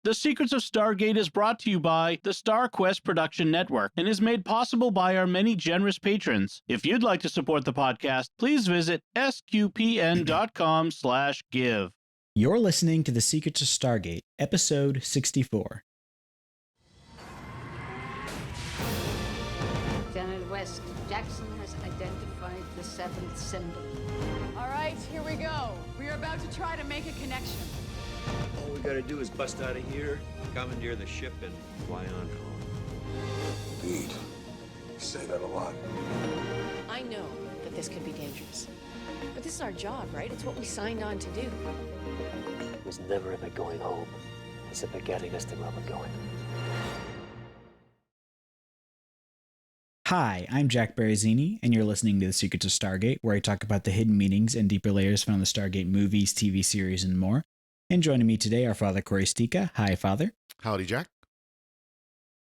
The Secrets of Stargate is brought to you by the StarQuest Production Network and is made possible by our many generous patrons. If you'd like to support the podcast, please visit sqpn.com/give. You're listening to The Secrets of Stargate, Episode 64. Janet West, Jackson has identified the seventh symbol. All right, here we go. We are about to try to make a connection. All we gotta do is bust out of here, commandeer the ship, and fly on home. Indeed. You say that a lot. I know that this could be dangerous. But this is our job, right? It's what we signed on to do. It was never about going home. It's about getting us to where we're going. Hi, I'm Jack Baruzzini, and you're listening to The Secrets of Stargate, where I talk about the hidden meanings and deeper layers found in the Stargate movies, TV series, and more. And joining me today are Father Cory Sticha. Hi, Father. Howdy, Jack.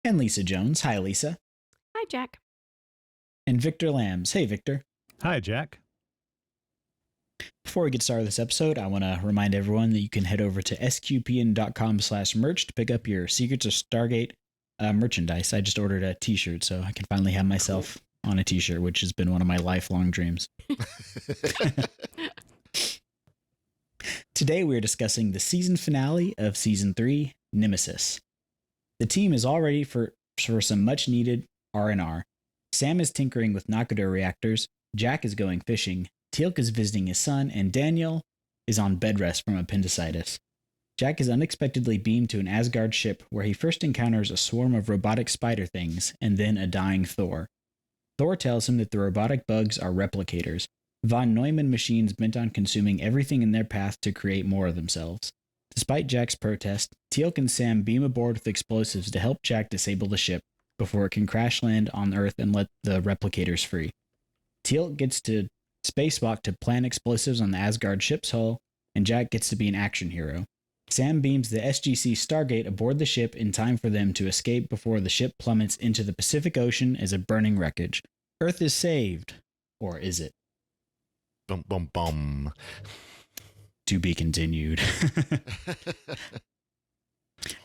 And Lisa Jones. Hi, Lisa. Hi, Jack. And Victor Lambs. Hey, Victor. Hi, Jack. Before we get started with this episode, I want to remind everyone that you can head over to sqpn.com/merch to pick up your Secrets of Stargate merchandise. I just ordered a t-shirt, so I can finally have myself on a t-shirt, which has been one of my lifelong dreams. Today we are discussing the season finale of Season 3, Nemesis. The team is all ready for some much-needed R&R. Sam is tinkering with Nakato reactors, Jack is going fishing, Teal'c is visiting his son, and Daniel is on bed rest from appendicitis. Jack is unexpectedly beamed to an Asgard ship where he first encounters a swarm of robotic spider things and then a dying Thor. Thor tells him that the robotic bugs are replicators, von Neumann machines bent on consuming everything in their path to create more of themselves. Despite Jack's protest, Teal'c and Sam beam aboard with explosives to help Jack disable the ship before it can crash land on Earth and let the replicators free. Teal'c gets to spacewalk to plant explosives on the Asgard ship's hull, and Jack gets to be an action hero. Sam beams the SGC Stargate aboard the ship in time for them to escape before the ship plummets into the Pacific Ocean as a burning wreckage. Earth is saved. Or is it? Bum, bum, bum. To be continued.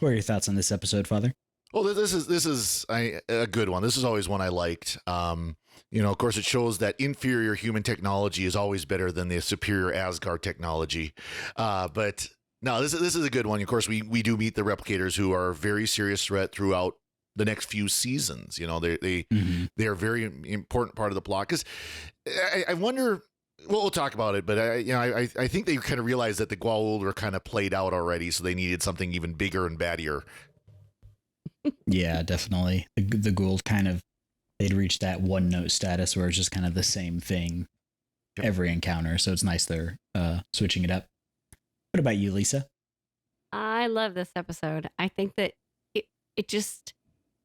What are your thoughts on this episode, Father? Well, this is a good one. This is always one I liked. Of course, it shows that inferior human technology is always better than the superior Asgard technology. But no, this is a good one. Of course, we do meet the replicators, who are a very serious threat throughout the next few seasons. They are a very important part of the plot. Because I wonder. Well, we'll talk about it, but I think they kind of realized that the Goa'uld were kind of played out already, so they needed something even bigger and baddier. Yeah, definitely. The Goa'uld they'd reached that one-note status where it's just kind of the same thing every encounter, so it's nice they're switching it up. What about you, Lisa? I love this episode. I think that it just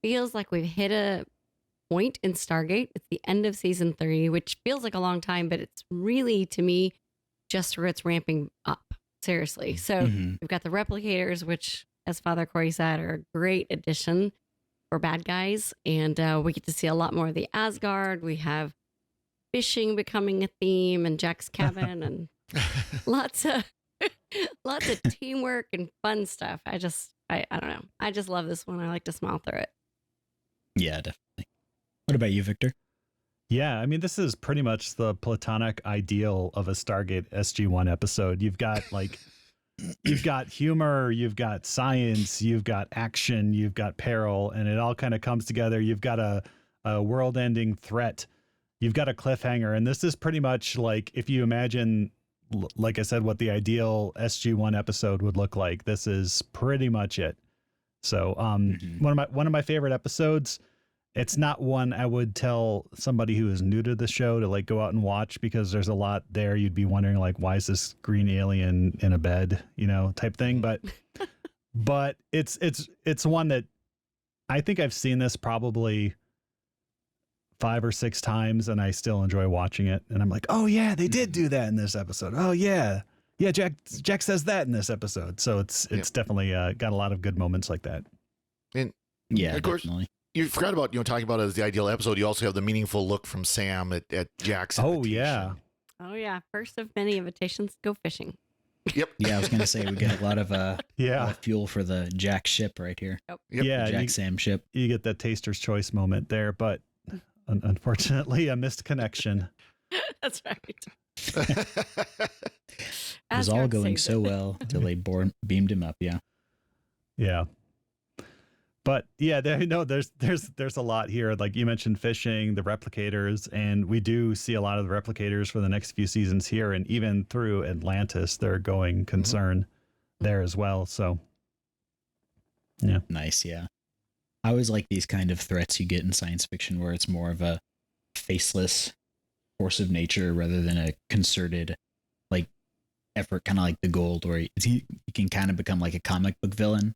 feels like we've hit a point in Stargate. It's the end of Season 3, which feels like a long time, but it's really, to me, just where it's ramping up. Seriously. So we've got the replicators, which, as Father Cory said, are a great addition for bad guys. And we get to see a lot more of the Asgard. We have fishing becoming a theme and Jack's cabin and lots of teamwork and fun stuff. I don't know. I just love this one. I like to smile through it. Yeah, definitely. What about you, Victor? Yeah, I mean, this is pretty much the platonic ideal of a Stargate SG-1 episode. You've got you've got humor, you've got science, you've got action, you've got peril, and it all kind of comes together. You've got a world-ending threat. You've got a cliffhanger, and this is pretty much like, if you imagine, like I said, what the ideal SG-1 episode would look like. This is pretty much it. So, one of my favorite episodes. It's not one I would tell somebody who is new to the show to go out and watch, because there's a lot there. You'd be wondering why is this green alien in a bed, type thing. But it's one that I think I've seen this probably 5 or 6 times, and I still enjoy watching it. And I'm like, oh yeah, they did do that in this episode. Oh yeah. Yeah. Jack says that in this episode. So it's definitely got a lot of good moments like that. And yeah, of course, definitely. You forgot about, talking about it as the ideal episode. You also have the meaningful look from Sam at Jack's invitation. Oh yeah. First of many invitations to go fishing. Yep. Yeah, I was gonna say we get a lot of Yeah. fuel for the Jack ship right here. Yep. Yeah. Jack Sam ship. You get that taster's choice moment there, but unfortunately, a missed connection. That's right. It was all Asgard going saves so it. well till they beamed him up. Yeah. Yeah. But yeah, there's a lot here. Like you mentioned fishing, the replicators, and we do see a lot of the replicators for the next few seasons here, and even through Atlantis, they're going concern there as well. So yeah. Nice. Yeah. I always like these kind of threats you get in science fiction where it's more of a faceless force of nature rather than a concerted like effort, kind of like the Gold, where he can kind of become like a comic book villain.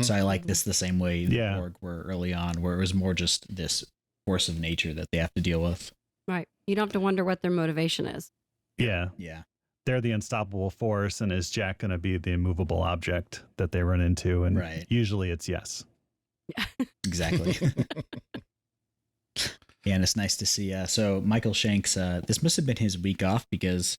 So I like this the same way the Borg were early on, where it was more just this force of nature that they have to deal with. Right. You don't have to wonder what their motivation is. Yeah. Yeah. They're the unstoppable force, and is Jack going to be the immovable object that they run into? And usually it's yes. Exactly. Yeah, and it's nice to see. So Michael Shanks, this must have been his week off because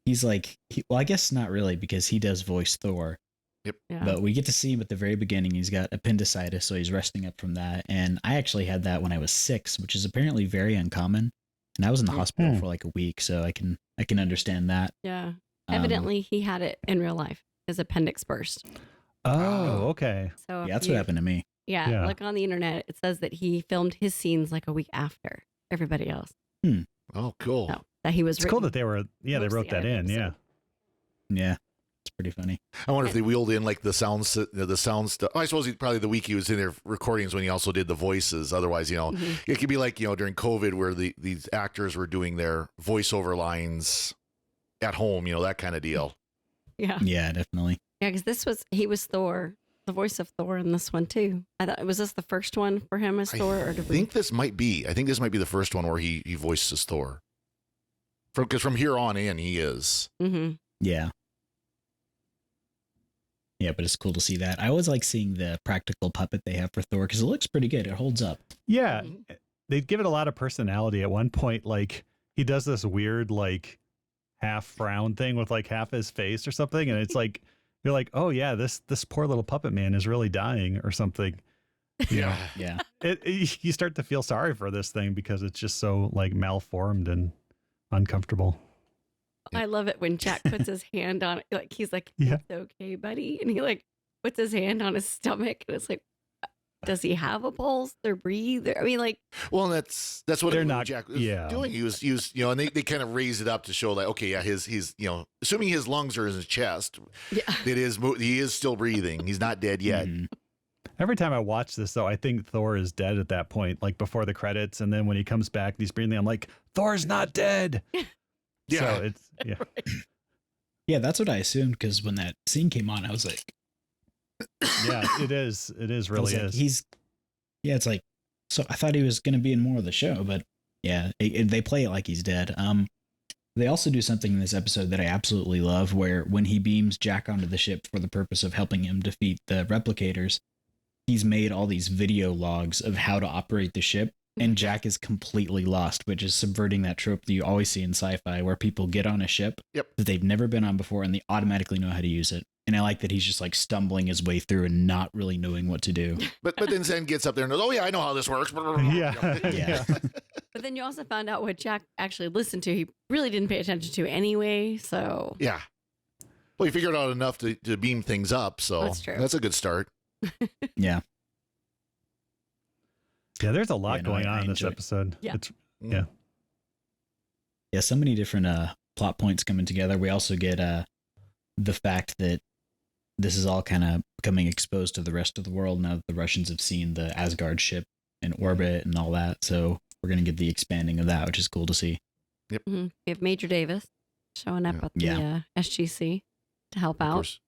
he's like, well, I guess not really because he does voice Thor. Yep. Yeah. But we get to see him at the very beginning. He's got appendicitis, so he's resting up from that. And I actually had that when I was 6, which is apparently very uncommon. And I was in the hospital for like a week, so I can understand that. Yeah. Evidently, he had it in real life. His appendix burst. Oh, okay. So Yeah, that's what happened to me. Yeah, look on the internet. It says that he filmed his scenes like a week after everybody else. Oh, cool. So, that he was. It's cool that they were. Yeah, they wrote that in. Yeah. Yeah. It's pretty funny. I wonder if they wheeled in like the sound stuff. I suppose probably the week he was in their recordings when he also did the voices. Otherwise, it could be like, during COVID where these actors were doing their voiceover lines at home, that kind of deal. Yeah. Yeah, definitely. Yeah, because he was Thor, the voice of Thor in this one too. I thought, was this the first one for him as Thor? Or I think this might be the first one where he voices Thor. Because from here on in, he is. Mm-hmm. Yeah. Yeah, but it's cool to see that. I always like seeing the practical puppet they have for Thor because it looks pretty good. It holds up. Yeah. They give it a lot of personality. At one point, like he does this weird, like half frown thing with like half his face or something. And it's like, you're like, oh yeah, this poor little puppet man is really dying or something. Yeah. Yeah. You start to feel sorry for this thing because it's just so like malformed and uncomfortable. I love it when Jack puts his hand on it. Like he's like, "It's okay, buddy," and he like puts his hand on his stomach, and it's like, does he have a pulse or breathe? I mean, like, well, that's what they're not. Jack was doing. He was and they kind of raise it up to show like, okay, yeah, he's assuming his lungs are in his chest. Yeah, he is still breathing. He's not dead yet. Mm-hmm. Every time I watch this, though, I think Thor is dead at that point, like before the credits, and then when he comes back, and he's breathing. I'm like, Thor's not dead. Yeah. So it's Yeah, that's what I assumed because when that scene came on, I was like, yeah, it is. It is really like, is. It's like, so I thought he was going to be in more of the show, but yeah, they play it like he's dead. They also do something in this episode that I absolutely love, where when he beams Jack onto the ship for the purpose of helping him defeat the replicators, he's made all these video logs of how to operate the ship. And Jack is completely lost, which is subverting that trope that you always see in sci-fi where people get on a ship that they've never been on before and they automatically know how to use it. And I like that he's just like stumbling his way through and not really knowing what to do. But then Zen gets up there and goes, oh yeah, I know how this works. Yeah. But then you also found out what Jack actually listened to. He really didn't pay attention to anyway. So yeah. Well, he figured out enough to beam things up. So that's true. That's a good start. Yeah. Yeah, there's a lot going on in this episode. Yeah. Yeah, so many different plot points coming together. We also get the fact that this is all kind of becoming exposed to the rest of the world now that the Russians have seen the Asgard ship in orbit and all that. So we're going to get the expanding of that, which is cool to see. Yep. Mm-hmm. We have Major Davis showing up at the SGC to help out.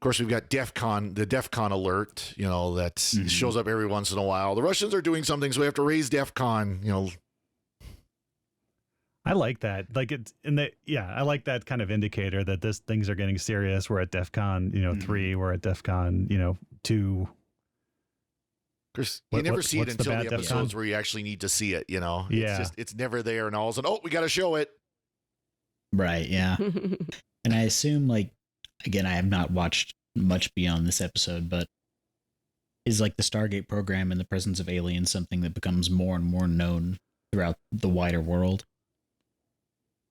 Of course, we've got the DEFCON alert, that shows up every once in a while. The Russians are doing something, so we have to raise DEFCON, I like that. Like I like that kind of indicator that things are getting serious. We're at DEFCON, 3, we're at DEFCON, 2. Of course, you never see it until the episodes where you actually need to see it, Yeah. It's never there, and all of a sudden, we got to show it. Right, yeah. And I assume, like, again, I have not watched much beyond this episode, but is like the Stargate program in the presence of aliens something that becomes more and more known throughout the wider world?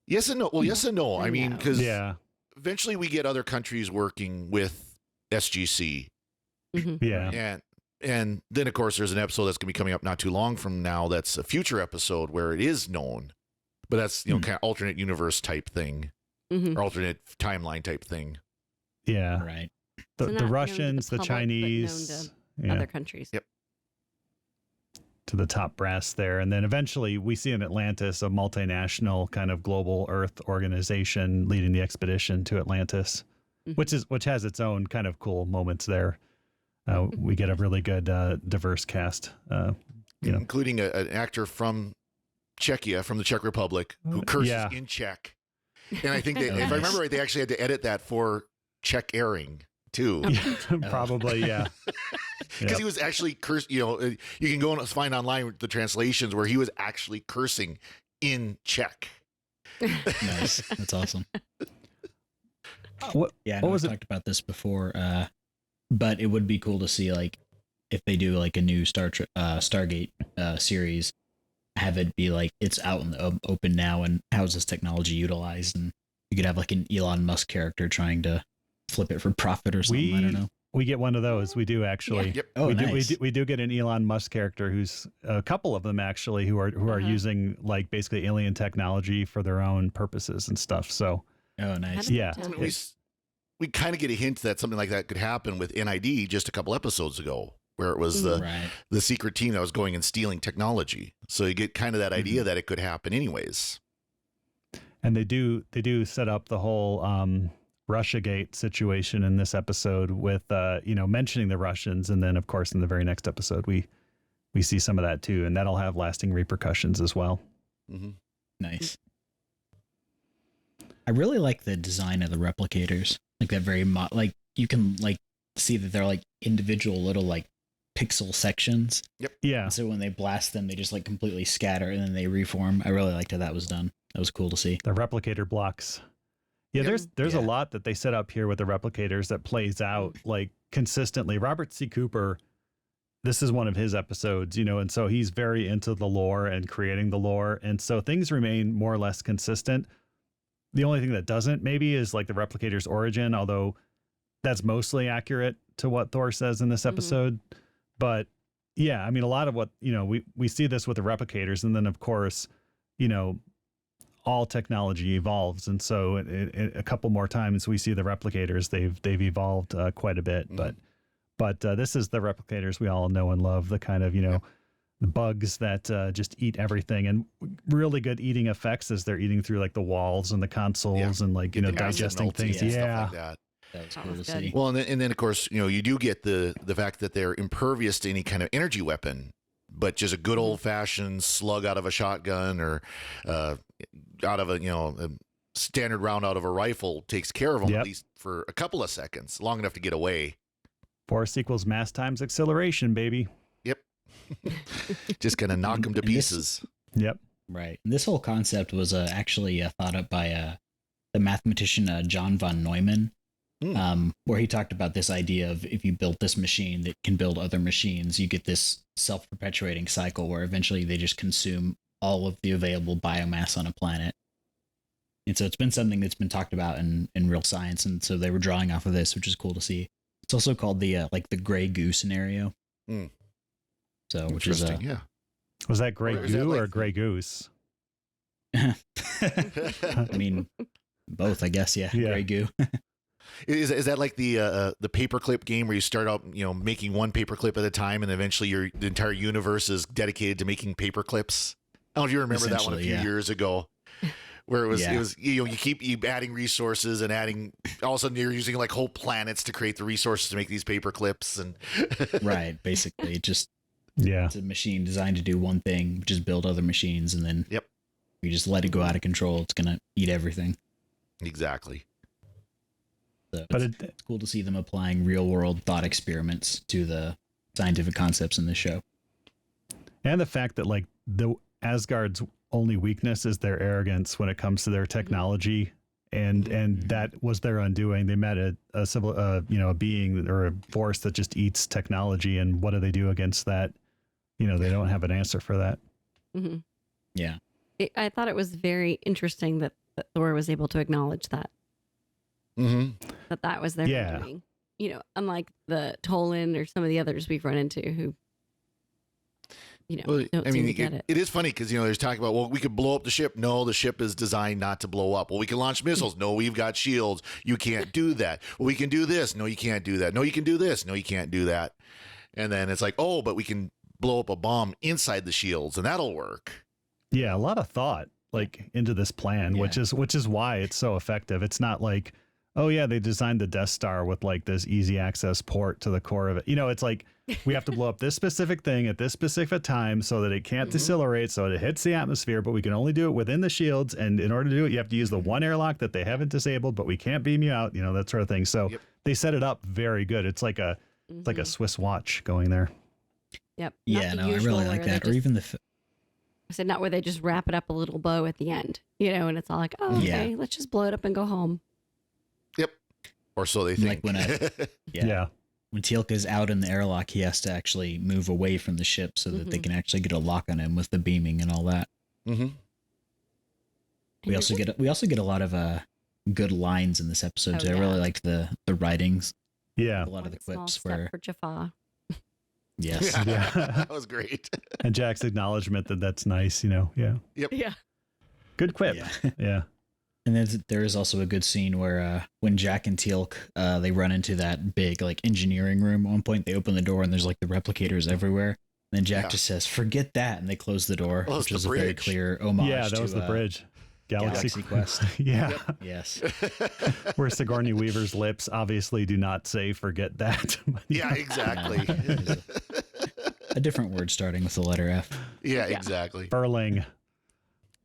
Yes and no. Well, yes and no. I mean, because Yeah. eventually we get other countries working with SGC. Yeah. And then, of course, there's an episode that's going to be coming up not too long from now that's a future episode where it is known. But that's, kind of alternate universe type thing or alternate timeline type thing. Yeah. Right. The, So not the known to Russians, the public, but known Chinese, to other countries. Yep. to the top brass there. And then eventually we see in Atlantis a multinational kind of global Earth organization leading the expedition to Atlantis, which has its own kind of cool moments there. We get a really good diverse cast, including an actor from Czechia, from the Czech Republic, who curses in Czech. And I think if I remember right, they actually had to edit that for Czech airing too. Probably, yeah. Because he was actually cursed. You can go and find online the translations where he was actually cursing in Czech. Nice. That's awesome. What I've talked about this before, but it would be cool to see, like, if they do like a new Stargate series, have it be like it's out in the open now, and how's this technology utilized, and you could have like an Elon Musk character trying to flip it for profit or something. I don't know. We get one of those. We do actually. Yep. Oh, we do get an Elon Musk character who's a couple of them actually who are using like basically alien technology for their own purposes and stuff. So. Oh, nice. Yeah. We kind of get a hint that something like that could happen with NID just a couple episodes ago, where it was the secret team that was going and stealing technology. So you get kind of that idea that it could happen anyways. And they do set up the whole Russiagate situation in this episode with mentioning the Russians, and then of course in the very next episode we see some of that too, and that'll have lasting repercussions as well. Mm-hmm. Nice. I really like the design of the replicators. Like that very like you can like see that they're like individual little like pixel sections. Yep. Yeah. And so when they blast them, they just like completely scatter and then they reform. I really liked how that was done. That was cool to see. The replicator blocks. Yeah, there's a lot that they set up here with the replicators that plays out like consistently. Robert C. Cooper, this is one of his episodes, and so he's very into the lore and creating the lore, and so things remain more or less consistent. The only thing that doesn't maybe is like the replicator's origin, although that's mostly accurate to what Thor says in this episode. But yeah, I mean, a lot of what, we see this with the replicators, and then of course, all technology evolves. And so a couple more times we see the replicators, they've evolved quite a bit, but this is the replicators we all know and love, the kind of, the bugs that just eat everything, and really good eating effects as they're eating through like the walls and the consoles and like, digesting things. Stuff like that. That was cool to see. Well, and then of course, you do get the fact that they're impervious to any kind of energy weapon, but just a good old fashioned slug out of a shotgun or out of a standard round out of a rifle takes care of them at least for a couple of seconds, long enough to get away. Force equals mass times acceleration, baby. Yep. Just gonna knock them to pieces. Yep. Right. And this whole concept was actually thought up by the mathematician John von Neumann. Where he talked about this idea of if you built this machine that can build other machines, you get this self-perpetuating cycle where eventually they just consume all of the available biomass on a planet. And so it's been something that's been talked about in real science, and so they were drawing off of this, which is cool to see. It's also called the the gray goo scenario. So which is was that gray goo or gray goose? I mean, both, I guess. Yeah. Gray goo. Is that like the paperclip game where you start out making one paperclip at a time, and eventually the entire universe is dedicated to making paperclips? I don't know if you remember that one a few years ago, where it was you keep adding resources and adding, all of a sudden you're using like whole planets to create the resources to make these paperclips and right, basically just it's a machine designed to do one thing, which is build other machines, and then you just let it go out of control, it's gonna eat everything. Exactly. So it's cool to see them applying real world thought experiments to the scientific concepts in this show. And the fact that like the Asgard's only weakness is their arrogance when it comes to their technology and that was their undoing. They met a civil, a being or a force that just eats technology, and what do they do against that? They don't have an answer for that. Mm-hmm. Yeah. I thought it was very interesting that Thor was able to acknowledge that. Mm-hmm. That was their undoing. Unlike the Tolan or some of the others we've run into who, don't seem to get it. It is funny because, there's talk about, well, we could blow up the ship. No, the ship is designed not to blow up. Well, we can launch missiles. No, we've got shields. You can't do that. Well, we can do this. No, you can't do that. No, you can do this. No, you can't do that. And then it's like, oh, but we can blow up a bomb inside the shields and that'll work. Yeah, a lot of thought into this plan, which is why it's so effective. It's not like, oh yeah, they designed the Death Star with this easy access port to the core of it. It's like we have to blow up this specific thing at this specific time so that it can't decelerate, so it hits the atmosphere, but we can only do it within the shields. And in order to do it, you have to use the one airlock that they haven't disabled, but we can't beam you out, that sort of thing. So they set it up very good. It's like a Swiss watch going there. Yep. Yeah, no, I really like that. Or even I said not where they just wrap it up a little bow at the end, and it's all like, oh, okay, let's just blow it up and go home. Yep. Or so they think. Like when when Teal'c's out in the airlock, he has to actually move away from the ship so that they can actually get a lock on him with the beaming and all that. Mm-hmm. We also get a lot of good lines in this episode too. I really liked the writings. Yeah. A lot of the clips for Jaffa. Yes. Yeah. That was great. And Jack's acknowledgement that's nice, Yeah. Yep. Yeah. Good quip. Yeah. And then there is also a good scene where when Jack and Teal'c they run into that big engineering room. At one point they open the door and there's the replicators everywhere. And then Jack just says, "Forget that," and they close the door, which was a very clear homage. Yeah, that was the bridge. Galaxy Quest. Yeah. Yep. Yes. Where Sigourney Weaver's lips obviously do not say "forget that." Yeah, exactly. A different word starting with the letter F. Yeah, exactly. Furling.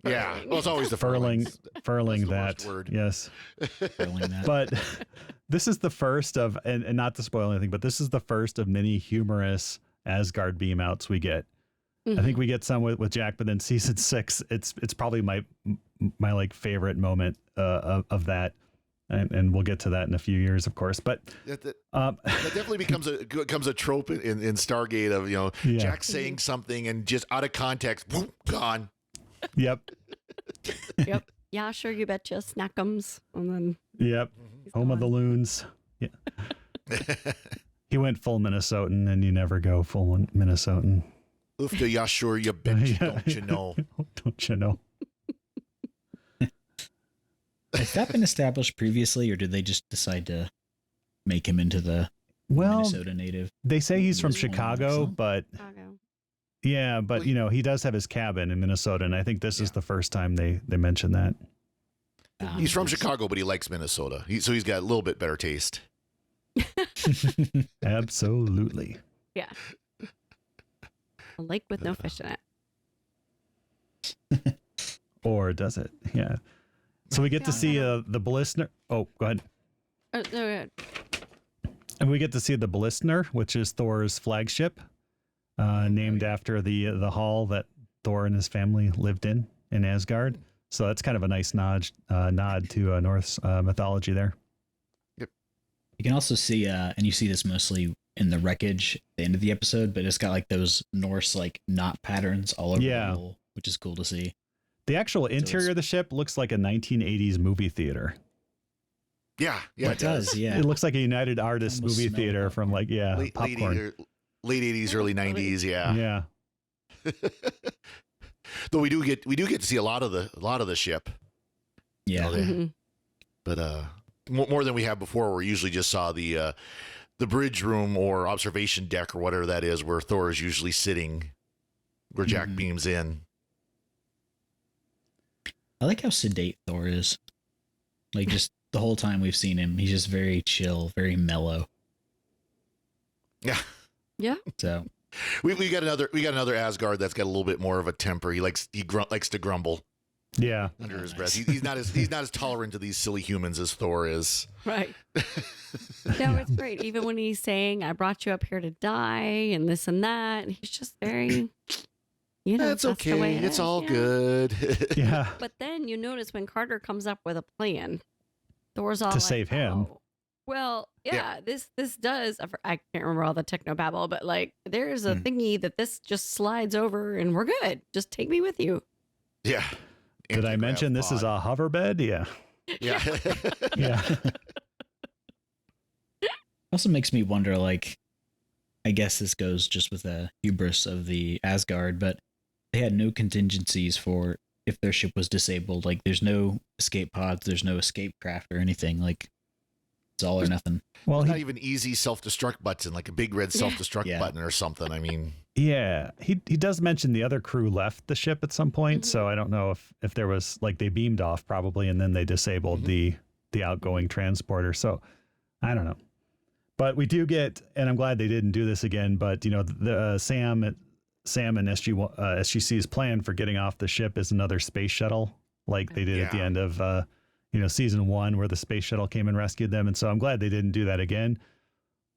Yeah. Well, it's always the furling That's that. Word. Yes. Furling that. But this is the first of, and not to spoil anything, but this is the first of many humorous Asgard beam outs we get. I think we get some with Jack, but then season 6, it's probably my favorite moment of that. And we'll get to that in a few years, of course. But that definitely becomes a trope in Stargate of Jack saying something and just out of context, boom, gone. Yep. Yep. Yeah, sure, you betcha. Snackums. And then. Yep. Home of the loons. Yeah. He went full Minnesotan, and you never go full Minnesotan. Oofta, yeah, sure, you betcha, don't you know? Don't you know? Has that been established previously, or did they just decide to make him into the Minnesota native? They say he's from Chicago, but yeah, but he does have his cabin in Minnesota, and I think this is the first time they mention that. He's from Chicago, but he likes Minnesota, so he's got a little bit better taste. Absolutely. Yeah. A lake with no fish in it. Or does it? Yeah. So we get to see the Blissner. Oh, go ahead. No, go ahead. And we get to see the Blissner, which is Thor's flagship, named after the hall that Thor and his family lived in Asgard. So that's kind of a nice nod to Norse mythology there. Yep. You can also see, and you see this mostly in the wreckage at the end of the episode, but it's got those Norse knot patterns all over the hull, which is cool to see. The actual interior of the ship looks like a 1980s movie theater. Yeah, it does. Yeah, it looks like a United Artists movie theater from popcorn. Late 80s, early 90s. Yeah, yeah. Though we do get to see a lot of the ship. Yeah, but more than we have before. We usually just saw the bridge room or observation deck or whatever that is, where Thor is usually sitting, where Jack beams in. I like how sedate Thor is. Just the whole time we've seen him, he's just very chill, very mellow. Yeah. Yeah. So we got another Asgard that's got a little bit more of a temper. He likes to grumble. Yeah. Under his breath. He's not as tolerant to these silly humans as Thor is. Right. No, it's great. Even when he's saying, "I brought you up here to die," and this and that, and he's just very. That's okay. It's all good. Yeah. But then you notice when Carter comes up with a plan, Thor's all to like, save him. "Oh, well, yeah, this does. I can't remember all the techno babble, but like, there's a thingy that this just slides over, and we're good. Just take me with you." Yeah. Did I mention this is a hover bed? Yeah. Yeah. Yeah. Also makes me wonder, like, I guess this goes just with the hubris of the Asgard, but they had no contingencies for if their ship was disabled. Like, there's no escape pods, there's no escape craft or anything. Like, it's all or nothing. Well, not even easy self-destruct button, like a big red self-destruct button or something. I mean, yeah, he does mention the other crew left the ship at some point, so I don't know if there was, like, they beamed off probably, and then they disabled the outgoing transporter. So I don't know. But we do get, and I'm glad they didn't do this again, but, you know, the Sam and SGC's plan for getting off the ship is another space shuttle, like they did at the end of, season 1, where the space shuttle came and rescued them. And so I'm glad they didn't do that again.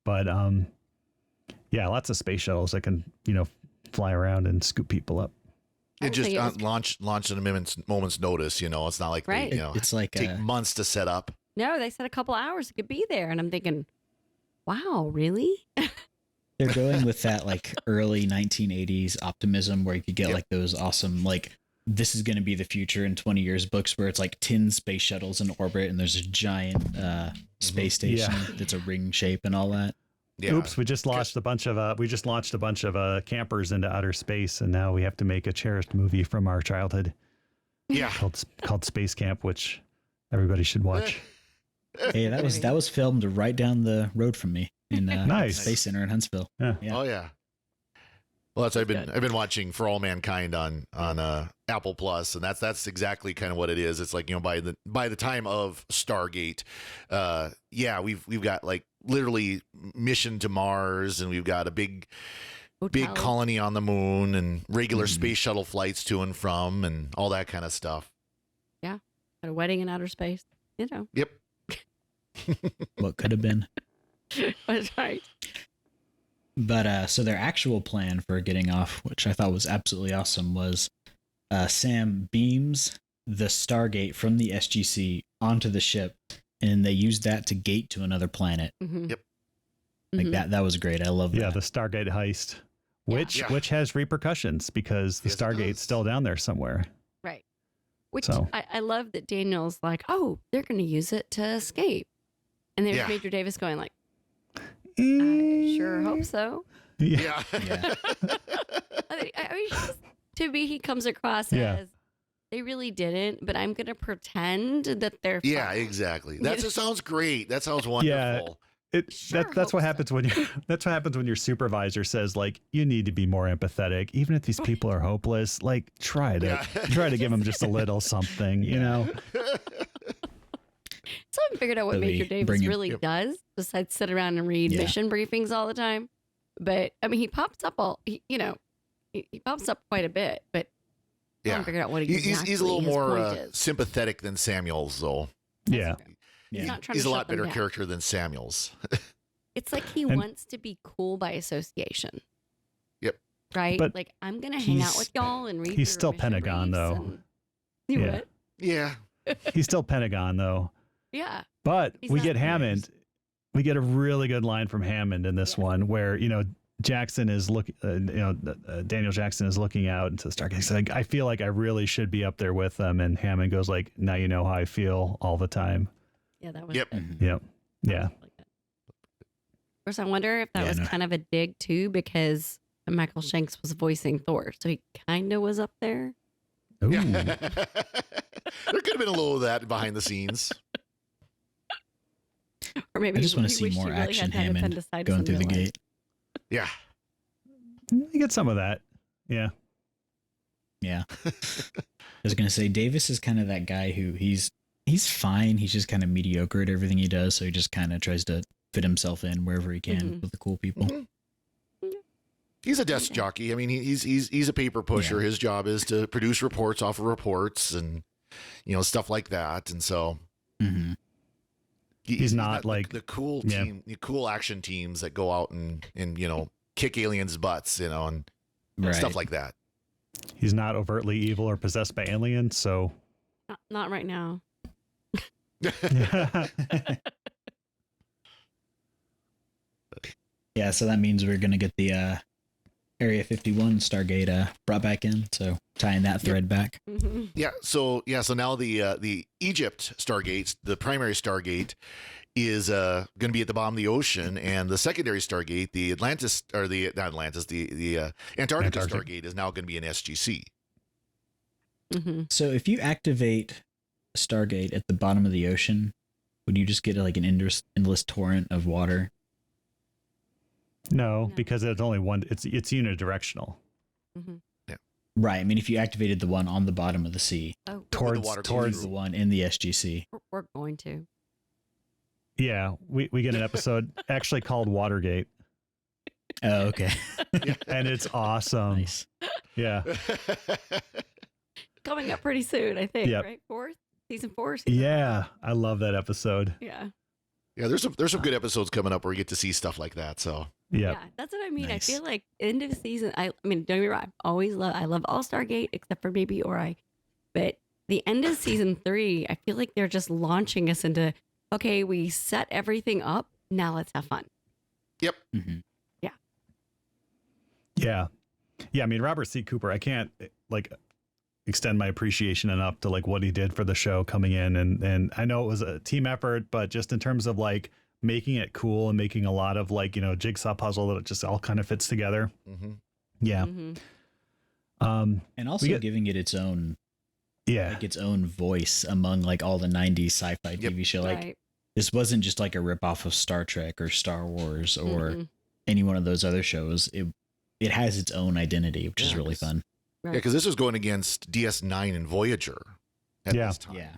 But, yeah, lots of space shuttles that can, fly around and scoop people up. It just launch at a moment's notice. It's not like right. It's like take months to set up. No, they said a couple hours it could be there, and I'm thinking, wow, really? They're going with that like early 1980s optimism where you could get like those awesome, like, this is going to be the future in 20 years books where it's like 10 space shuttles in orbit and there's a giant space station that's a ring shape and all that. Yeah. Oops, we just launched a bunch of campers into outer space, and now we have to make a cherished movie from our childhood. Yeah. Called Space Camp, which everybody should watch. Hey, that was filmed right down the road from me in nice. Space Center in Huntsville. Yeah. Oh yeah. Well, I've been watching For All Mankind on Apple Plus, and that's exactly kind of what it is. It's like, by the time of Stargate, we've got like literally mission to Mars, and we've got a big colony on the moon, and regular space shuttle flights to and from, and all that kind of stuff. Yeah, a wedding in outer space. Yep. What could have been. That's right. But so their actual plan for getting off, which I thought was absolutely awesome, was Sam beams the Stargate from the SGC onto the ship, and they used that to gate to another planet. Mm-hmm. Yep. Like that was great. I love that. Yeah, the Stargate heist, which has repercussions because the Stargate's still down there somewhere. Right. Which I love that Daniel's like, oh, they're going to use it to escape. And there's Major Davis going like, I sure hope so. Yeah. I mean, to me, he comes across as they really didn't, but I'm going to pretend that they're fine. Yeah, exactly. It sounds great. That sounds wonderful. Yeah. That's what happens when your supervisor says, like, you need to be more empathetic, even if these people are hopeless. Like, try to give them just a little something, So I haven't figured out what Major Davis really does besides sit around and read mission briefings all the time. But I mean, he pops up he pops up quite a bit, but I haven't figured out what he's a little more sympathetic than Samuels, though. Yeah. He's a lot better character than Samuels. It's like he wants to be cool by association. Yep. Right? But like, I'm going to hang out with y'all and read. He's still Pentagon, though. What? Yeah. He's still Pentagon, though. Yeah. But we get Hammond. We get a really good line from Hammond in this one where, Jackson is Daniel Jackson is looking out into the Stargate. He's like, I feel like I really should be up there with them. And Hammond goes like, now you know how I feel all the time. Yeah, that was Yep. Yep. Yeah. Of course, I wonder if that was kind of a dig too, because Michael Shanks was voicing Thor, so he kind of was up there. Ooh. Yeah. There could have been a little of that behind the scenes. Or maybe I just want to see more action Hammond going through the gate. Yeah. You get some of that. Yeah. Yeah. I was going to say, Davis is kind of that guy who he's fine. He's just kind of mediocre at everything he does. So he just kind of tries to fit himself in wherever he can with the cool people. Mm-hmm. He's a desk jockey. I mean, he's a paper pusher. Yeah. His job is to produce reports off of reports and, stuff like that. And so he's not like the cool team, the cool action teams that go out and kick aliens' butts, and stuff like that. He's not overtly evil or possessed by aliens. So not right now. Yeah, so that means we're gonna get the Area 51 Stargate brought back in. So tying that thread back. Mm-hmm. So now the Egypt Stargate, the primary Stargate, is going to be at the bottom of the ocean, and the secondary Stargate, the Atlantis or the not Atlantis, the Antarctica Stargate is now going to be an SGC. Mm-hmm. So if you activate Stargate at the bottom of the ocean, would you just get like an endless torrent of water? No, because it's only one. It's unidirectional. Mm-hmm. Yeah. Right. I mean, if you activated the one on the bottom of the sea Oh, towards the one in the SGC. we're going to. Yeah, we get an episode actually called Watergate. Oh, okay. And it's awesome. Nice. Yeah. Coming up pretty soon, I think. Yep. Right, season 4. Yeah, I love that episode. Yeah. Yeah, there's some good episodes coming up where you get to see stuff like that. So yeah, that's what I mean. Nice. I feel like end of season. I mean, don't get me wrong. I love All Stargate except for maybe Ori, but the end of season 3, I feel like they're just launching us into. Okay, we set everything up. Now let's have fun. Yep. Mm-hmm. yeah. I mean, Robert C. Cooper. I can't like extend my appreciation enough to like what he did for the show coming in, and I know it was a team effort, but just in terms of like making it cool and making a lot of like jigsaw puzzle that it just all kind of fits together. Mm-hmm. Yeah. Mm-hmm. And also giving it its own. Yeah. Like its own voice among like all the 90s sci-fi TV show. Like right. This wasn't just like a ripoff of Star Trek or Star Wars or any one of those other shows. It has its own identity, which is really fun. Right. Yeah, because this was going against DS9 and Voyager at this time. Yeah.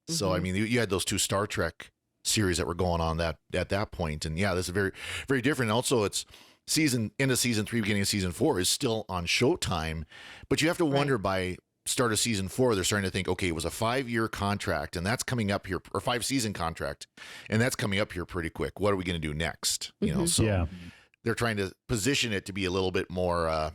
So I mean, you had those two Star Trek series that were going on at that point, and yeah, this is very, very different. And also, it's end of season 3, beginning of season 4 is still on Showtime, but you have to wonder by start of season 4, they're starting to think, okay, it was a 5-year contract, and that's coming up here, or 5-season contract, and that's coming up here pretty quick. What are we going to do next? So they're trying to position it to be a little bit more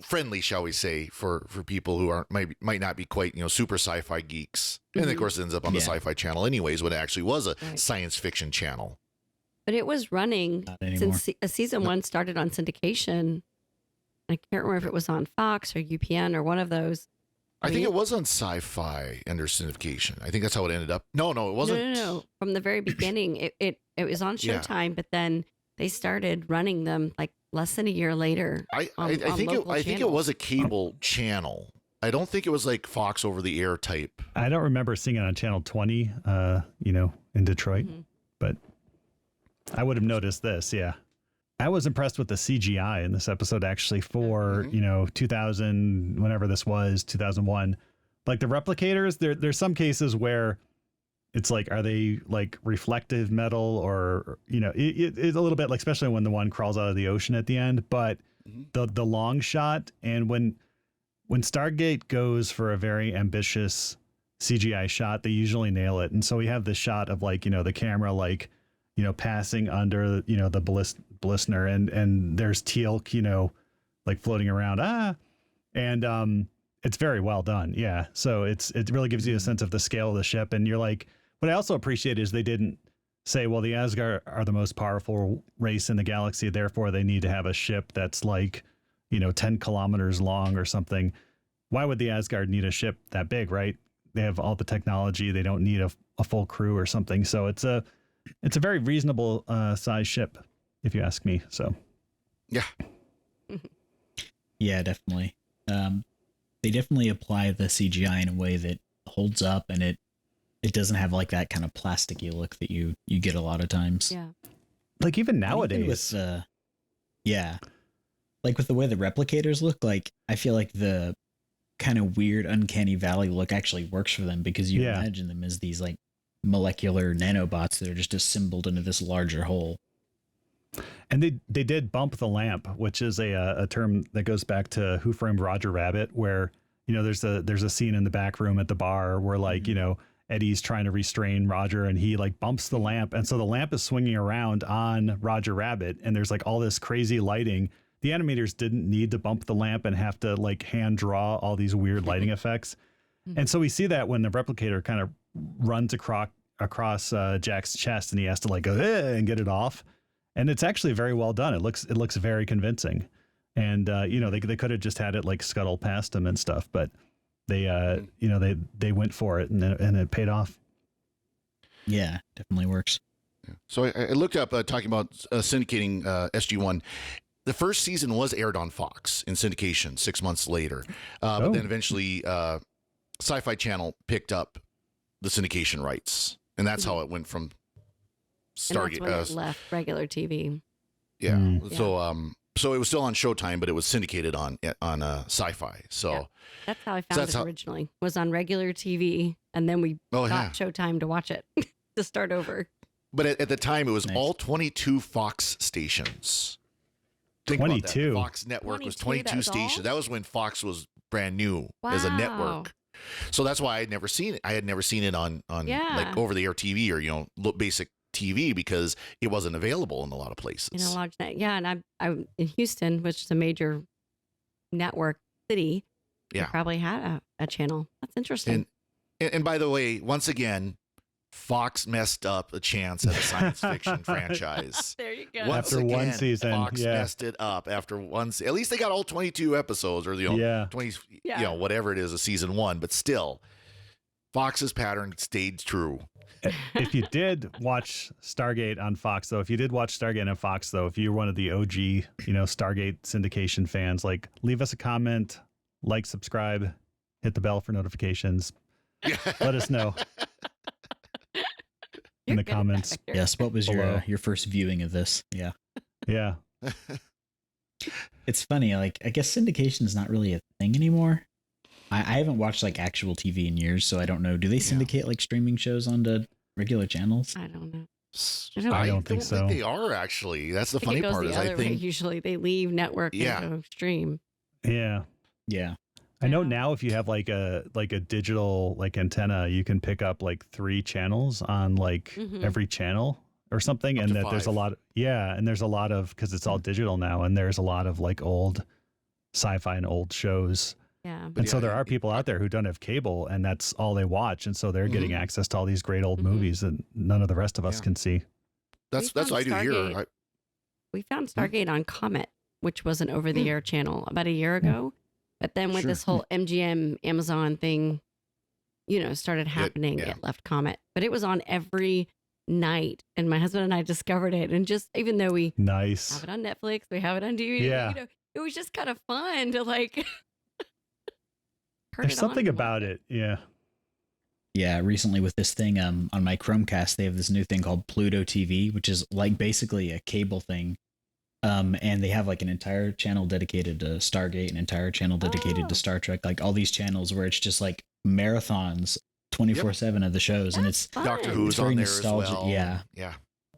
friendly, shall we say, for people who might not be quite super sci-fi geeks. And of course, it ends up on the Sci-Fi Channel anyways, when it actually was a science fiction channel. But it was running since season 1 started on syndication. I can't remember if it was on Fox or UPN or one of those. I think it was on Sci-Fi under syndication. I think that's how it ended up. No, it wasn't. No. From the very beginning, it was on Showtime, but then they started running them like less than a year later. I think it was a cable channel. I don't think it was like Fox over the air type. I don't remember seeing it on channel 20, in Detroit, but I would have noticed this. Yeah. I was impressed with the CGI in this episode, actually, for, 2000, whenever this was, 2001. Like the replicators, there's some cases where it's like, are they like reflective metal or, it's a little bit like, especially when the one crawls out of the ocean at the end, but the long shot. And when Stargate goes for a very ambitious CGI shot, they usually nail it. And so we have this shot of like, the camera, like, passing under, the blister and there's teal, like floating around. And it's very well done. Yeah. So it really gives you a sense of the scale of the ship. And you're like, what I also appreciate is they didn't say, well, the Asgard are the most powerful race in the galaxy, therefore they need to have a ship that's like, 10 kilometers long or something. Why would the Asgard need a ship that big, right? They have all the technology. They don't need a full crew or something. So it's a very reasonable size ship, if you ask me. So, yeah, yeah, definitely. They definitely apply the CGI in a way that holds up, and it doesn't have like that kind of plasticky look that you get a lot of times. Yeah, like even nowadays. Like with the way the replicators look, like I feel like the kind of weird uncanny valley look actually works for them because you imagine them as these like molecular nanobots that are just assembled into this larger whole. And they did bump the lamp, which is a term that goes back to Who Framed Roger Rabbit, where there's a scene in the back room at the bar where like Eddie's trying to restrain Roger and he like bumps the lamp, and so the lamp is swinging around on Roger Rabbit, and there's like all this crazy lighting. The animators didn't need to bump the lamp and have to like hand draw all these weird lighting effects. And so we see that when the replicator kind of runs across Jack's chest, and he has to like go and get it off. And it's actually very well done. It looks very convincing. And they could have just had it like scuttle past him and stuff, but they they went for it, and it paid off. Yeah, definitely works. So I looked up talking about syndicating SG-1. The first season was aired on Fox in syndication 6 months later, but then eventually Sci-Fi Channel picked up the syndication rights, and that's how it went from Stargate. And that's when it left regular TV. Yeah. So it was still on Showtime, but it was syndicated on Sci-Fi. So that's how I found it originally. Was on regular TV, and then we got Showtime to watch it to start over. But at the time, it was all 22 Fox stations. Think 22. Fox network was 22 stations. That was when Fox was brand new as a network. So that's why I had never seen it. I had never seen it on like over the air TV or basic TV, because it wasn't available in a lot of places. In a large net, and I'm in Houston, which is a major network city. Yeah, probably had a channel. That's interesting. And by the way, once again, Fox messed up a chance at a science fiction franchise. There you go. After one season, Fox messed it up after one. At least they got all 22 episodes, or 20, whatever it is, of season 1. But still, Fox's pattern stayed true. If you did watch Stargate on Fox, though, if you're one of the OG, Stargate syndication fans, like, leave us a comment, like, subscribe, hit the bell for notifications. Let us know in the comments. Yes. What was your first viewing of this? Yeah. Yeah. It's funny. Like, I guess syndication is not really a thing anymore. I haven't watched like actual TV in years, so I don't know. Do they syndicate like streaming shows onto regular channels? I don't know. I don't think so. They are, actually. That's the funny part. I think usually they leave network and go stream. Yeah. Yeah. I know now if you have like a digital like antenna, you can pick up like 3 channels on like every channel or something, and that 5. there's a lot. And there's a lot of, because it's all digital now, and there's a lot of like old sci-fi and old shows. Yeah. And so there are people out there who don't have cable, and that's all they watch, and so they're getting access to all these great old movies that none of the rest of us can see. That's what I do here. We found Stargate on Comet, which was an over-the-air channel about a year ago. But then when this whole MGM Amazon thing, started happening, it left Comet. But it was on every night, and my husband and I discovered it. And just, even though we have it on Netflix, we have it on DVD, it was just kind of fun to like... There's something about it. Yeah. Yeah. Recently with this thing, on my Chromecast, they have this new thing called Pluto TV, which is like basically a cable thing. And they have like an entire channel dedicated to Stargate, an entire channel dedicated to Star Trek, like all these channels where it's just like marathons 24/7 of the shows. And it's Doctor Who's very on there nostalgic. as well. Yeah.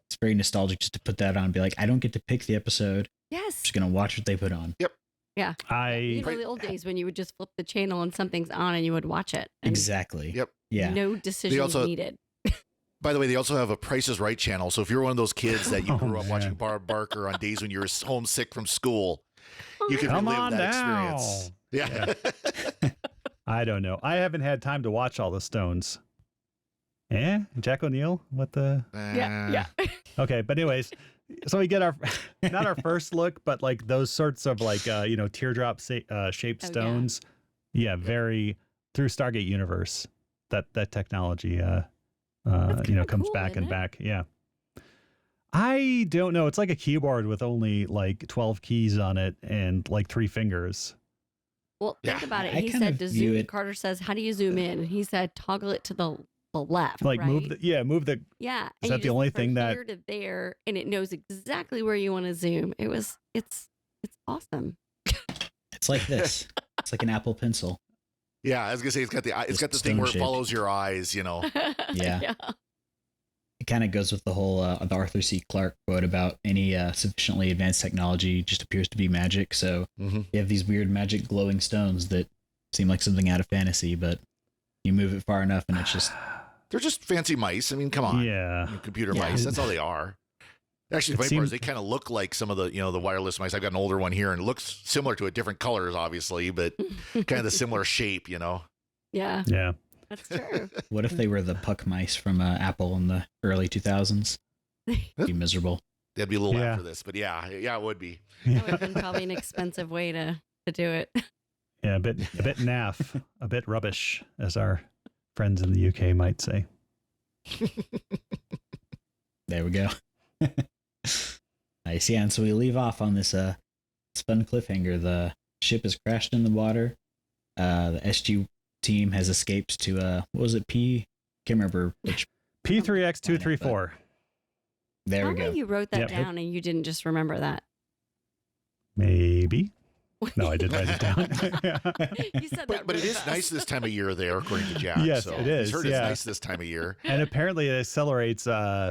It's very nostalgic just to put that on and be like, I don't get to pick the episode. Yes. I'm just going to watch what they put on. Yep. Yeah. The old days when you would just flip the channel and something's on and you would watch it. Exactly. Yep. Yeah. No decisions needed. By the way, they also have a Price is Right channel. So if you're one of those kids that you grew up watching Barb Barker on days when you were homesick from school, you can relive that experience. Yeah. I don't know. I haven't had time to watch all the Stones. Jack O'Neill? What the? Yeah. Okay, but anyways, so we get our not our first look, but like those sorts of like teardrop shaped stones. Yeah, very through Stargate universe. That technology comes cool, back and it? back. Yeah. I don't know. It's like a keyboard with only like 12 keys on it and like 3 fingers. Well, think about it. He said to zoom. Carter says, "How do you zoom in?" And he said, "Toggle it to the left." Like right? move the. Yeah. Is that the only thing that? Here to there, and it knows exactly where you want to zoom. It's awesome. It's like this. It's like an Apple Pencil. Yeah, I was gonna say it's got the thing where it follows your eyes. Yeah. It kind of goes with the whole the Arthur C. Clarke quote about any sufficiently advanced technology just appears to be magic. So you have these weird magic glowing stones that seem like something out of fantasy, but you move it far enough and it's just... They're just fancy mice. I mean, come on. Yeah. Computer mice. That's all they are. Actually, the funny part is they kind of look like some of the, the wireless mice. I've got an older one here and it looks similar to it, different colors, obviously, but kind of the similar shape, Yeah. Yeah. That's true. What if they were the puck mice from Apple in the early 2000s? Be miserable. That'd be a little Yeah. after this, but yeah, it would be. That would have been probably an expensive way to do it. Yeah, a bit naff, a bit rubbish, as our friends in the UK might say. There we go. Nice. Yeah, and so we leave off on this fun cliffhanger. The ship has crashed in the water. The SG team has escaped to what was it? Can't remember which. P3X234. There we How go. you wrote that Yep. down and you didn't just remember that? Maybe. No, I did write it down. You said that But really it is fast. nice this time of year there, according to Jack. Yes, so it is, He's heard yeah. it's nice this time of year. And apparently it accelerates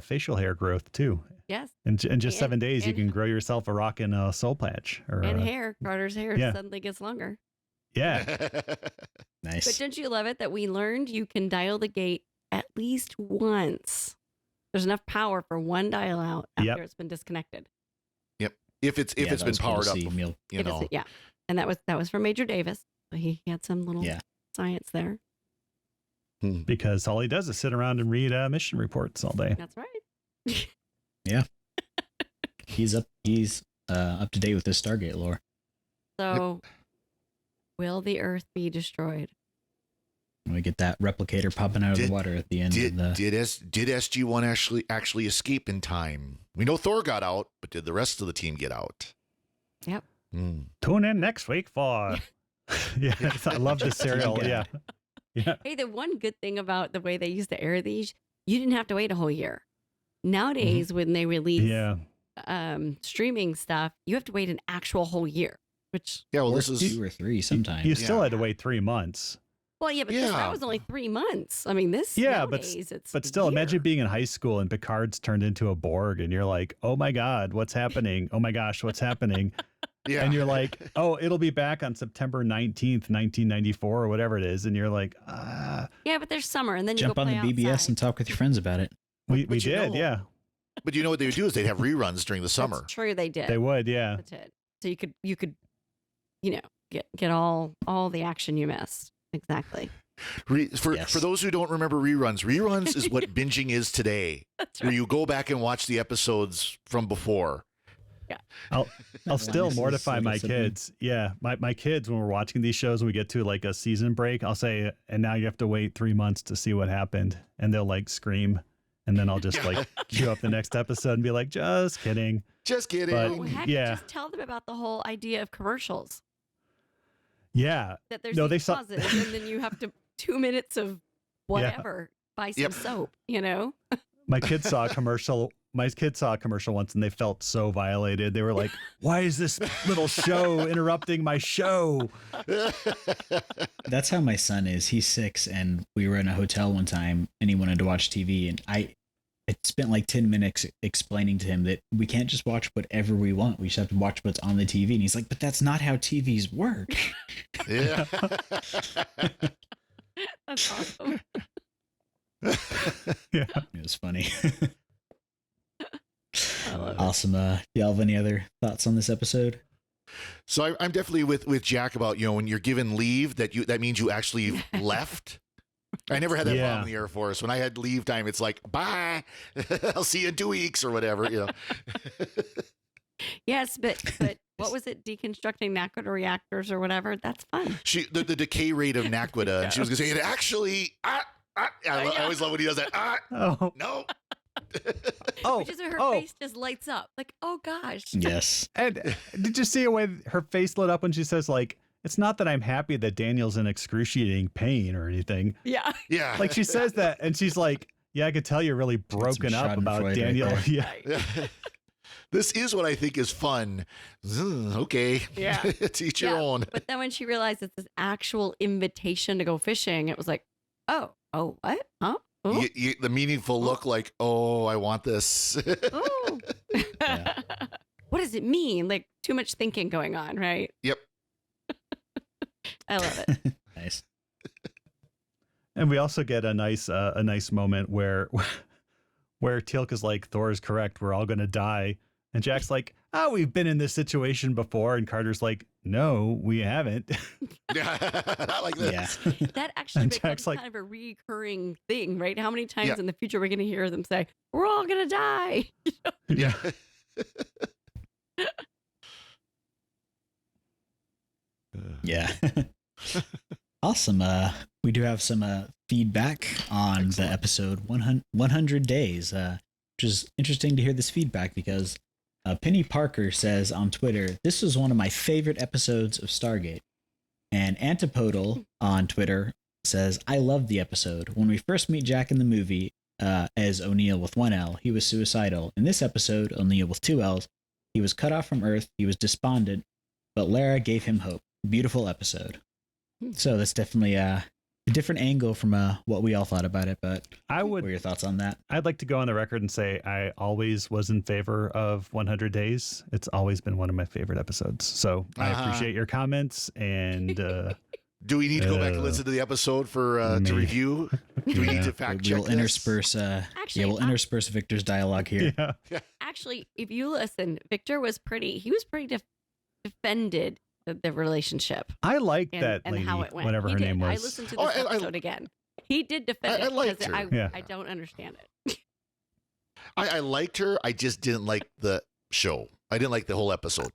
facial hair growth too. Yes. In just 7 days, you and- can grow yourself a rockin' soul patch. Or, And hair. Carter's hair yeah. suddenly gets longer. Yeah. Nice. But don't you love it that we learned you can dial the gate at least once? There's enough power for one dial out after Yep. it's been disconnected. If it's Yeah, it's that been was cool to powered up, see. you If know. it's, yeah. And that was from Major Davis. So he had some little Yeah. science there. Because all he does is sit around and read mission reports all day. That's right. He's up to date with this Stargate lore. So will the Earth be destroyed? And we get that replicator popping out of the water at the end of the. Did SG-1 actually escape in time? We know Thor got out, but did the rest of the team get out? Yep. Tune in next week for. Yeah, I love the serial. Yeah. Yeah. Hey, the one good thing about the way they used to air these, you didn't have to wait a whole year. Nowadays, when they release Yeah. streaming stuff, you have to wait an actual whole year. Which Yeah, well, or this is 2 or 3 sometimes. You still had to wait 3 months. well, yeah, but that was only 3 months. I mean, this Yeah, nowadays it's but a still, year. imagine being in high school and Picard's turned into a Borg, and you're like, "Oh my God, what's happening? Oh my gosh, what's happening?" yeah. And you're like, "Oh, it'll be back on September 19th, 1994, or whatever it is," and you're like, Yeah, but there's summer, and then you Jump go on play the BBS outside. and talk with your friends about it. "We But you did, know- yeah, But you know what they would do is they'd have reruns during the summer. That's true, they did. they would, yeah." That's it. So you could, get all the action you missed. Exactly. For those who don't remember reruns is what binging is today. That's Where right. you go back and watch the episodes from before. I'll still This is mortify like my something- kids. Yeah, my kids, when we're watching these shows and we get to like a season break, I'll say, "And now you have to wait 3 months to see what happened," and they'll like scream, and then I'll just like queue up the next episode and be like, "Just kidding." Just kidding. But- Oh, heck, yeah. just tell them about the whole idea of commercials. Yeah, That there's No, these they saw- pauses, and then you have to 2 minutes of whatever. Buy some Yep. soap, my kids saw a commercial. My kids saw a commercial once and they felt so violated. They were like, "Why is this little show interrupting my show?" That's how my son is. He's 6, and we were in a hotel one time, and he wanted to watch TV, and I spent like 10 minutes explaining to him that we can't just watch whatever we want. We just have to watch what's on the TV. And he's like, "But that's not how TVs work." Yeah. That's awesome. Yeah. It was funny. I love it. Awesome. Do y'all have any other thoughts on this episode? So I'm definitely with Jack about, when you're given leave, that means you actually left. I never had that Yeah. problem in the Air Force. When I had leave time, it's like, bye, I'll see you in 2 weeks or whatever. Yes, but what was it? Deconstructing Nakoda reactors or whatever? That's fun. The decay rate of Nakoda, and she was going to say, it actually, I always love when he does that. Oh, No. Which is where her face just lights up. Like, oh gosh. Yes. and did you see a way her face lit up when she says, like, "It's not that I'm happy that Daniel's in excruciating pain or anything." Yeah. Yeah. Like she says that, and she's like, "Yeah, I could tell you're really broken up about Schadenfreude Daniel." right Yeah. This is what I think is fun. Okay. Yeah. Teach your own. But then when she realized it's this actual invitation to go fishing, it was like, oh, what? Huh? Oh, The meaningful look like, oh, I want this. oh. What does it mean? Like too much thinking going on, right? Yep. I love it. Nice. And we also get a nice moment where Teal'c is like, "Thor is correct. We're all going to die." And Jack's like, oh, we've been in this situation before. And Carter's like, no, we haven't. Not like this. Yeah. That actually And becomes Jack's like- kind of a recurring thing, right? How many times Yeah. in the future we're going to hear them say, we're all going to die? Yeah. Yeah. Awesome. We do have some feedback on the episode 100 Days, which is interesting to hear this feedback because Penny Parker says on Twitter, this was one of my favorite episodes of Stargate. And Antipodal on Twitter says, I love the episode. When we first meet Jack in the movie as O'Neill with one L, he was suicidal. In this episode, O'Neill with two L's, he was cut off from Earth, he was despondent, but Lara gave him hope. Beautiful episode. So that's definitely a different angle from what we all thought about it, but what are your thoughts on that? I'd like to go on the record and say I always was in favor of 100 Days. It's always been one of my favorite episodes. So I appreciate your comments. And do we need to go back and listen to the episode for to review? Do we need to fact check We'll intersperse. We'll intersperse Victor's dialogue here. yeah. Actually, if you listen, Victor was pretty defended the relationship. I like and, that and lady, how it went. whatever He her did. name was. I listened to this episode again. He did defend I it liked because her. I don't understand it. I liked her. I just didn't like the show. I didn't like the whole episode.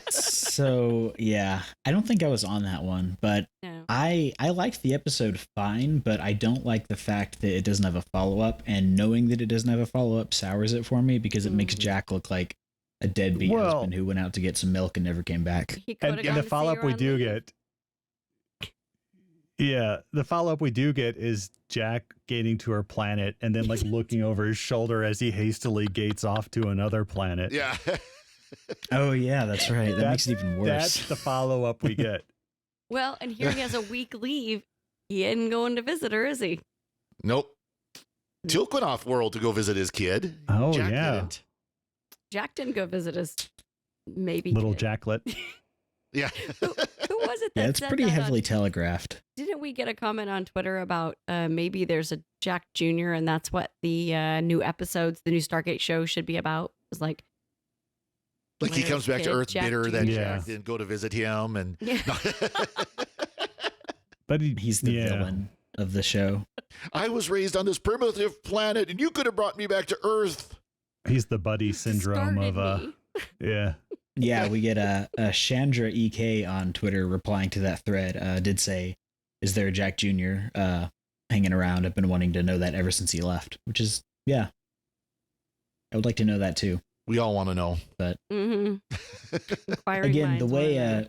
So yeah, I don't think I was on that one, but No. I liked the episode fine, but I don't like the fact that it doesn't have a follow-up, and knowing that it doesn't have a follow-up sours it for me because it makes Jack look like a deadbeat husband who went out to get some milk and never came back. And the follow-up we do get, the follow-up we do get is Jack gating to her planet and then like looking over his shoulder as he hastily gates off to another planet. Yeah. Oh yeah, that's right. That makes it even worse. That's the follow-up we get. Well, and here he has a week leave. He isn't going to visit her, is he? Nope. Teal'c went off world to go visit his kid. Oh, Jack yeah. didn't. Jack didn't go visit his maybe Little kid. Jacklet. Yeah. Who was it that Yeah, it's said pretty that heavily telegraphed. Didn't we get a comment on Twitter about maybe there's a Jack Jr. and that's what the new episodes, the new Stargate show should be about? It was like he comes back to Earth Jack bitter that Jr. Jack didn't go to visit him, and Yeah. But he's the villain of the show. I was raised on this primitive planet, and you could have brought me back to Earth. He's the buddy syndrome of yeah. Yeah, we get a Chandra EK on Twitter replying to that thread. Did say, "Is there a Jack Jr. Hanging around? I've been wanting to know that ever since he left." Which is, yeah, I would like to know that too. We all want to know, but Inquiring again, minds the wanna way know.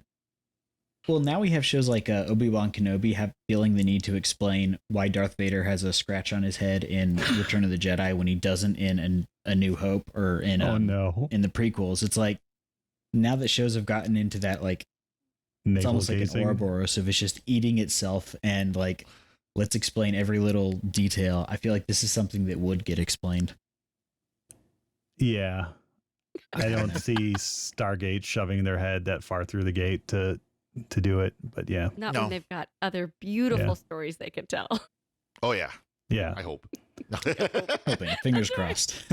well, now we have shows like Obi-Wan Kenobi feeling the need to explain why Darth Vader has a scratch on his head in Return of the Jedi when he doesn't in A New Hope or in in the prequels. It's like now that shows have gotten into that, like it's almost like an Ouroboros of it's just eating itself and like let's explain every little detail. I feel like this is something that would get explained. Yeah. I don't see Stargate shoving their head that far through the gate to do it, but yeah. Not when they've got other beautiful Yeah. stories they could tell. Oh yeah. Yeah. I hope. Hoping. Fingers crossed.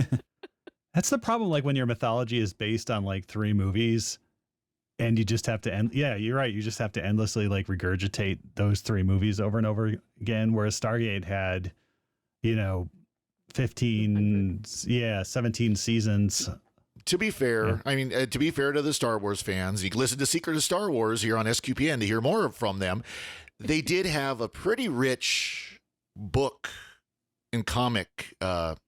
That's the problem, like when your mythology is based on like 3 movies and you just have to you're right, you just have to endlessly like regurgitate those 3 movies over and over again, whereas Stargate had 17 seasons. To be fair, I mean, to be fair to the Star Wars fans, you can listen to Secret of Star Wars here on SQPN to hear more from them. They did have a pretty rich book and comic canon.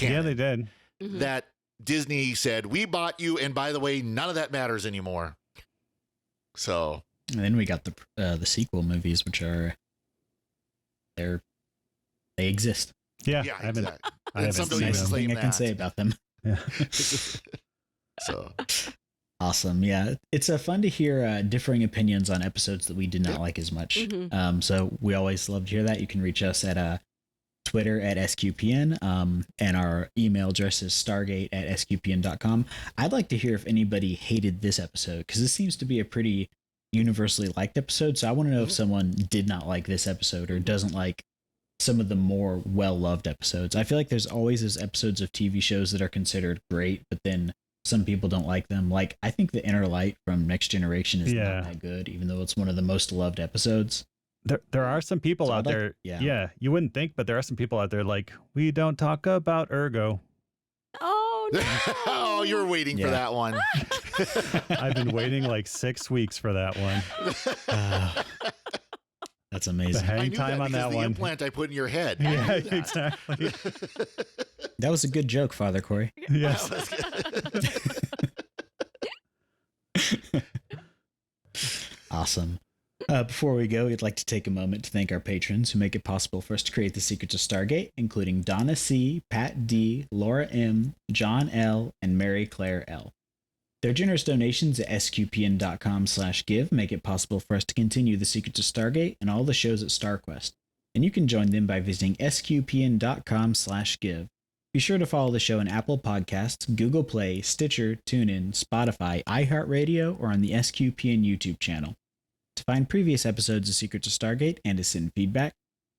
Yeah, they did. That Disney said, we bought you, and by the way, none of that matters anymore. So. And then we got the sequel movies, which are they exist. Yeah, Yeah, I haven't That's the even nicest claim thing I can that. say about them. Yeah. So awesome. Yeah, it's fun to hear differing opinions on episodes that we did not like as much. So we always love to hear that. You can reach us at Twitter at SQPN, and our email address is stargate@sqpn.com. I'd like to hear if anybody hated this episode, because this seems to be a pretty universally liked episode. So I want to know if someone did not like this episode or doesn't like some of the more well-loved episodes. I feel like there's always those episodes of TV shows that are considered great, but then some people don't like them. Like, I think The Inner Light from Next Generation is not that good, even though it's one of the most loved episodes. There are some people out there. Yeah, you wouldn't think, but there are some people out there like, we don't talk about Ergo. Oh, no. Oh, you were waiting for that one. I've been waiting like 6 weeks for that one. That's amazing. The hang time on that the one. implant I put in your head. Yeah, exactly. That was a good joke, Father Cory. Yes. Awesome. Before we go, we'd like to take a moment to thank our patrons who make it possible for us to create the Secrets of Stargate, including Donna C., Pat D., Laura M., John L., and Mary Claire L. Their generous donations at sqpn.com/give make it possible for us to continue the Secrets of Stargate and all the shows at StarQuest. And you can join them by visiting sqpn.com/give. Be sure to follow the show on Apple Podcasts, Google Play, Stitcher, TuneIn, Spotify, iHeartRadio, or on the SQPN YouTube channel. To find previous episodes of Secrets of Stargate and to send feedback,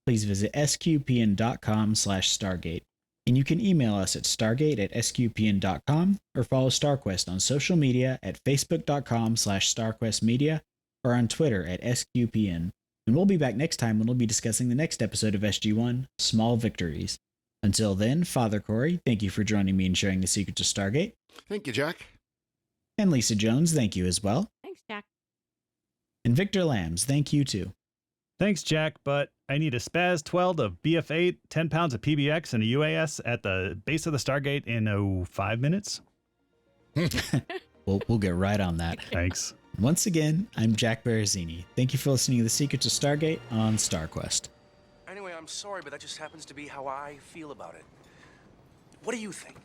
please visit sqpn.com/Stargate. And you can email us at stargate@sqpn.com or follow StarQuest on social media at facebook.com/StarQuestMedia or on Twitter at SQPN. And we'll be back next time when we'll be discussing the next episode of SG1, Small Victories. Until then, Father Cory, thank you for joining me and sharing the Secrets of Stargate. Thank you, Jack. And Lisa Jones, thank you as well. Thanks, Jack. And Victor Lambs, thank you too. Thanks, Jack, but I need a Spaz 12 of BF8, 10 pounds of PBX, and a UAS at the base of the Stargate in 5 minutes. We'll get right on that. Thanks. Once again, I'm Jack Baruzzini. Thank you for listening to The Secrets of Stargate on StarQuest. Anyway, I'm sorry, but that just happens to be how I feel about it. What do you think?